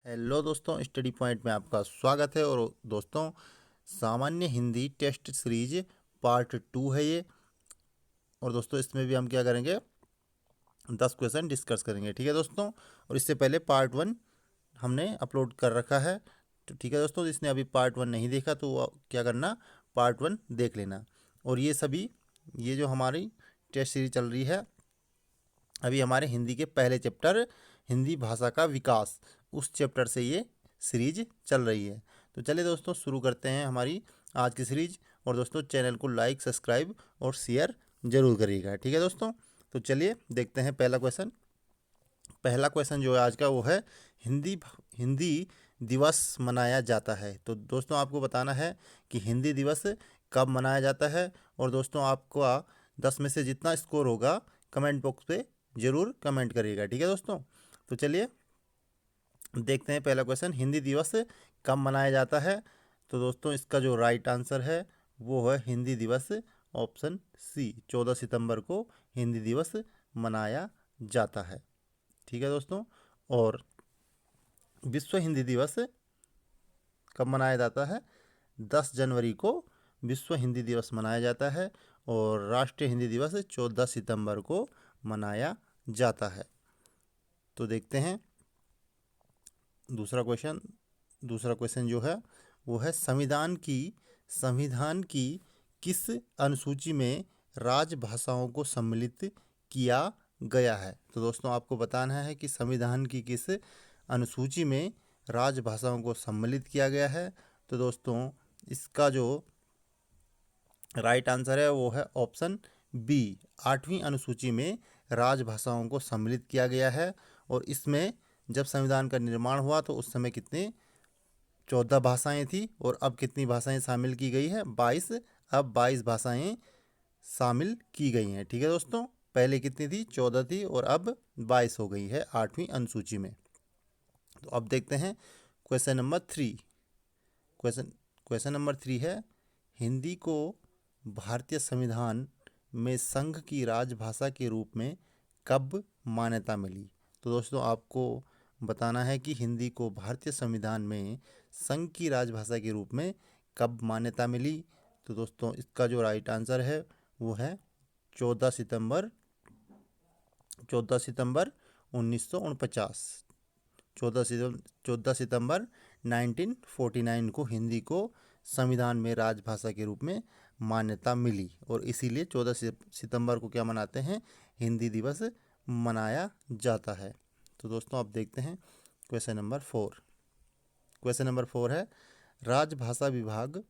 Hello दोस्तों, study point में आपका स्वागत है। और दोस्तों, सामान्य हिंदी टेस्ट सीरीज पार्ट 2 है ये। और दोस्तों, इसमें भी हम क्या करेंगे, 10 क्वेश्चन डिस्कस करेंगे, ठीक है दोस्तों। और इससे पहले पार्ट 1 हमने अपलोड कर रखा है, तो ठीक है दोस्तों। जिसने अभी पार्ट 1 नहीं देखा तो वो क्या करना, पार्ट 1 देख लेना। और ये जो हमारी टेस्ट सीरीज चल रही है, अभी हमारे हिंदी के पहले चैप्टर हिंदी भाषा का विकास, उस चैप्टर से ये सीरीज चल रही है। तो चलिए दोस्तों, शुरू करते हैं हमारी आज की सीरीज। और दोस्तों, चैनल को लाइक, सब्सक्राइब और शेयर जरूर करिएगा, ठीक है दोस्तों। तो चलिए देखते हैं पहला क्वेश्चन। पहला क्वेश्चन जो है आज का, वो है हिंदी हिंदी दिवस मनाया जाता है। तो दोस्तों, आपको बताना है कि हिंदी दिवस कब मनाया जाता है। और दोस्तों, आपका 10 में से जितना स्कोर होगा, कमेंट बॉक्स पे ज़रूर कमेंट करिएगा, ठीक है दोस्तों। तो चलिए देखते हैं पहला क्वेश्चन, हिंदी दिवस कब मनाया जाता है। तो दोस्तों, इसका जो राइट आंसर है वो है हिंदी दिवस, ऑप्शन सी, 14 सितंबर को हिंदी दिवस मनाया जाता है, ठीक है दोस्तों। और विश्व हिंदी दिवस कब मनाया जाता है, 10 जनवरी को विश्व हिंदी दिवस मनाया जाता है। और राष्ट्रीय हिंदी दिवस 14 सितंबर को मनाया जाता है। तो देखते हैं दूसरा क्वेश्चन जो है वो है संविधान की किस अनुसूची में राजभाषाओं को सम्मिलित किया गया है। तो दोस्तों, आपको बताना है कि संविधान की किस अनुसूची में राजभाषाओं को सम्मिलित किया गया है। तो दोस्तों, इसका जो राइट आंसर है वो है ऑप्शन बी, 8वीं अनुसूची में राजभाषाओं को सम्मिलित किया गया है। और इसमें जब संविधान का निर्माण हुआ तो उस समय कितने 14 भाषाएं थी, और अब कितनी भाषाएं शामिल की गई है, 22। अब 22 भाषाएं शामिल की गई हैं, ठीक है दोस्तों। पहले कितनी थी, 14 थी, और अब 22 हो गई है 8वीं अनुसूची में। तो अब देखते हैं question number 3। Question question number 3 है, हिंदी को भारतीय संविधान में संघ की राजभाषा के रूप में कब मान्यता मिली। तो दोस्तों, आपको बताना है कि हिंदी को भारतीय संविधान में संघ की राजभाषा के रूप में कब मान्यता मिली। तो दोस्तों, इसका जो राइट आंसर है वो है 14 सितंबर 1949। 14 सितंबर 1949 को हिंदी को संविधान में राजभाषा के रूप में मान्यता मिली। और इसीलिए 14 सितंबर को क्या मनाते हैं, हिंदी दिवस मनाया जाता है। तो दोस्तों, आप देखते हैं क्वेश्चन नंबर 4। क्वेश्चन नंबर 4 है, राजभाषा विभाग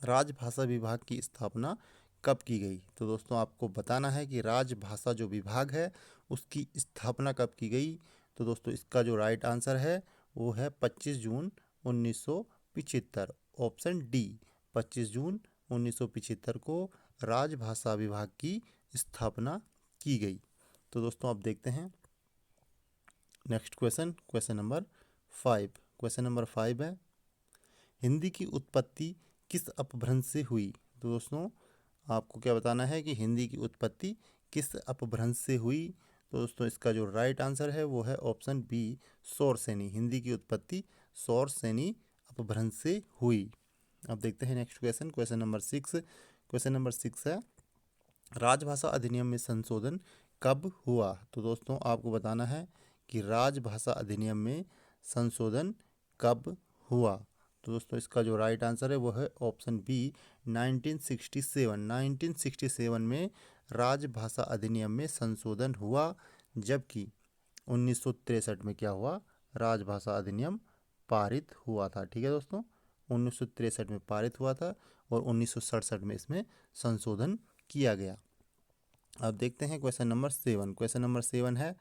राजभाषा विभाग की स्थापना कब की गई। तो दोस्तों, आपको बताना है कि राजभाषा जो विभाग है उसकी स्थापना कब की गई। तो दोस्तों, इसका जो राइट आंसर है वो है 25 जून 1975, ऑप्शन डी, 25 जून 1975 को राजभाषा विभाग की स्थापना की गई। तो दोस्तों, आप देखते हैं next question number 5। Question number 5 है, हिंदी की उत्पत्ति किस अपभ्रंश से हुई। तो दोस्तों, आपको क्या बताना है कि हिंदी की उत्पत्ति किस अपभ्रंश से हुई। तो दोस्तों, इसका जो राइट आंसर है वो है ऑप्शन बी, शौरसेनी। हिंदी की उत्पत्ति शौरसेनी अपभ्रंश से हुई। अब देखते हैं next question number 6। Question number 6 है, राजभाषा अधिनियम में संशोधन कब हुआ। तो दोस्तों, आपको बताना है कि राजभाषा अधिनियम में संशोधन कब हुआ। तो दोस्तों, इसका जो राइट आंसर है वो है ऑप्शन बी, 1967 में राजभाषा अधिनियम में संशोधन हुआ। जबकि 1963 में क्या हुआ, राजभाषा अधिनियम पारित हुआ था, ठीक है दोस्तों। 1963 में पारित हुआ था और 1967 में इसमें संशोधन किया गया। अब देखते हैं क्वेश्चन नंबर 7। क्वेश्चन नंबर 7 है,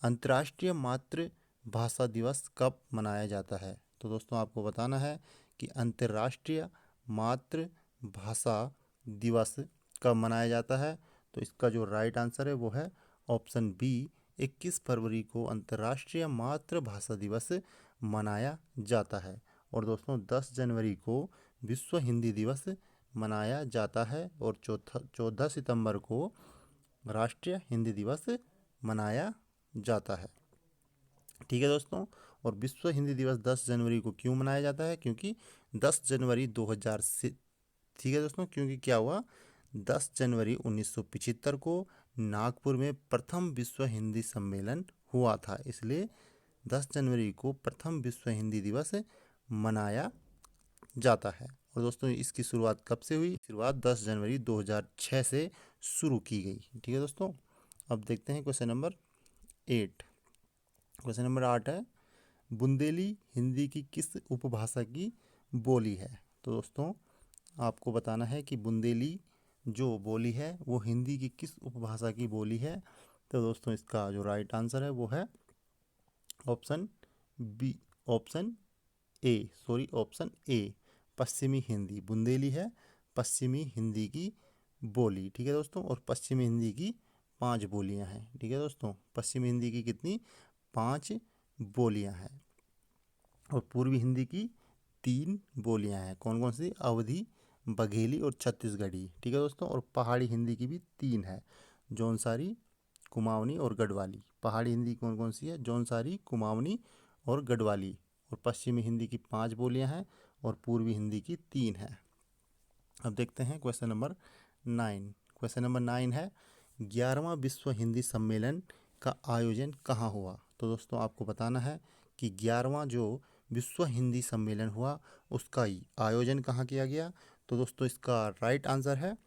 अंतर्राष्ट्रीय मातृभाषा दिवस कब मनाया जाता है। तो दोस्तों, आपको बताना है कि अंतर्राष्ट्रीय मातृभाषा दिवस कब मनाया जाता है। तो इसका जो राइट आंसर है वो है ऑप्शन बी, 21 फरवरी को अंतर्राष्ट्रीय मातृभाषा दिवस मनाया जाता है। और दोस्तों, 10 जनवरी को विश्व हिंदी दिवस मनाया जाता है। और 14 सितंबर को राष्ट्रीय हिंदी दिवस मनाया जाता है। ठीक है दोस्तों। और विश्व हिंदी दिवस 10 जनवरी को क्यों मनाया जाता है? क्योंकि 10 जनवरी 2000 से, ठीक है दोस्तों, क्योंकि क्या हुआ, 10 जनवरी 1975 को नागपुर में प्रथम विश्व हिंदी सम्मेलन हुआ था, इसलिए 10 जनवरी को प्रथम विश्व हिंदी दिवस मनाया जाता है। और दोस्तों इसकी शुरुआत कब से हुई? शुरुआत 10 जनवरी 2006 से शुरू की गई। ठीक है दोस्तों। अब देखते हैं क्वेश्चन नंबर 8। क्वेश्चन नंबर 8 है, बुंदेली हिंदी की किस उपभाषा की बोली है? तो दोस्तों आपको बताना है कि बुंदेली जो बोली है वो हिंदी की किस उपभाषा की बोली है। तो दोस्तों इसका जो राइट आंसर है वो है option B, option A, sorry option A, पश्चिमी हिंदी। बुंदेली है पश्चिमी हिंदी की बोली। ठीक है दोस्तों। और पश्चिमी हिंदी की 5 बोलियां हैं। ठीक है दोस्तों, पश्चिमी हिंदी की कितनी? 5 बोलियां हैं। और पूर्वी हिंदी की 3 बोलियां हैं। कौन कौन सी? अवधी, बघेली और छत्तीसगढ़ी। ठीक है दोस्तों। और पहाड़ी हिंदी की भी 3 है, जौनसारी, कुमाऊनी और गढ़वाली। पहाड़ी हिंदी कौन कौन सी है? जौनसारी, कुमाऊनी और गढ़वाली। और पश्चिमी हिंदी की 5 बोलियां हैं और पूर्वी हिंदी की 3 है। अब देखते हैं क्वेश्चन नंबर 9। क्वेश्चन नंबर 9 है, 11वां विश्व हिंदी सम्मेलन का आयोजन कहाँ हुआ? तो दोस्तों आपको बताना है कि 11वां जो विश्व हिंदी सम्मेलन हुआ उसका आयोजन कहाँ किया गया। तो दोस्तों इसका राइट आंसर है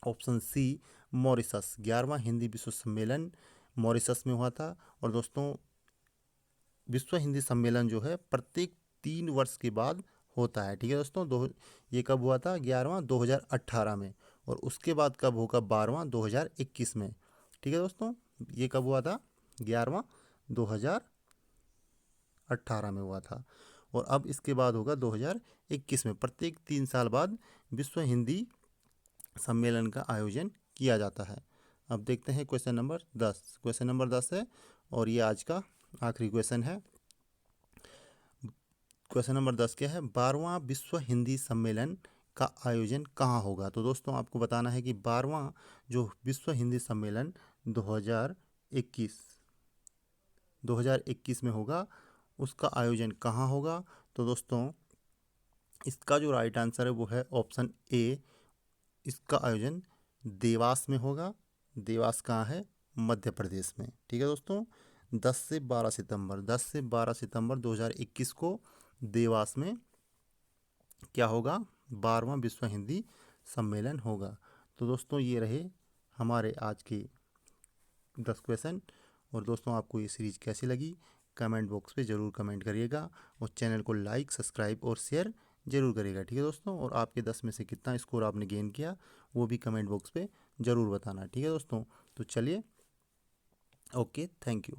ऑप्शन सी, मॉरिशस। 11वां हिंदी विश्व सम्मेलन मॉरिशस में हुआ था। और दोस्तों विश्व हिंदी सम्मेलन जो है प्रत्येक 3 वर्ष के बाद होता है। ठीक है दोस्तों। ये कब हुआ था? 11वां 2018 में। और उसके बाद कब होगा? 12वां 2021 में। ठीक है दोस्तों, ये कब हुआ था? 11वां 2018 में हुआ था। और अब इसके बाद होगा 2021 में। प्रत्येक 3 साल बाद विश्व हिंदी सम्मेलन का आयोजन किया जाता है। अब देखते हैं क्वेश्चन नंबर 10। क्वेश्चन नंबर 10 है और ये आज का आखिरी क्वेश्चन है। क्वेश्चन नंबर 10 क्या है? 12वां विश्व हिंदी सम्मेलन का आयोजन कहाँ होगा? तो दोस्तों आपको बताना है कि 12वां जो विश्व हिंदी सम्मेलन 2021 में होगा, उसका आयोजन कहाँ होगा? तो दोस्तों इसका जो राइट आंसर है वो है ऑप्शन ए, इसका आयोजन देवास में होगा। देवास कहाँ है? मध्य प्रदेश में। ठीक है दोस्तों। 10 से 12 सितंबर 2021 को देवास में क्या होगा? 12वां विश्व हिंदी सम्मेलन होगा। तो दोस्तों ये रहे हमारे आज के 10 क्वेश्चन। और दोस्तों आपको ये सीरीज कैसी लगी कमेंट बॉक्स पे ज़रूर कमेंट करिएगा। और चैनल को लाइक, सब्सक्राइब और शेयर जरूर करिएगा। ठीक है दोस्तों। और आपके 10 में से कितना स्कोर आपने गेन किया वो भी कमेंट बॉक्स पे ज़रूर बताना। ठीक है दोस्तों। तो चलिए, ओके, थैंक यू।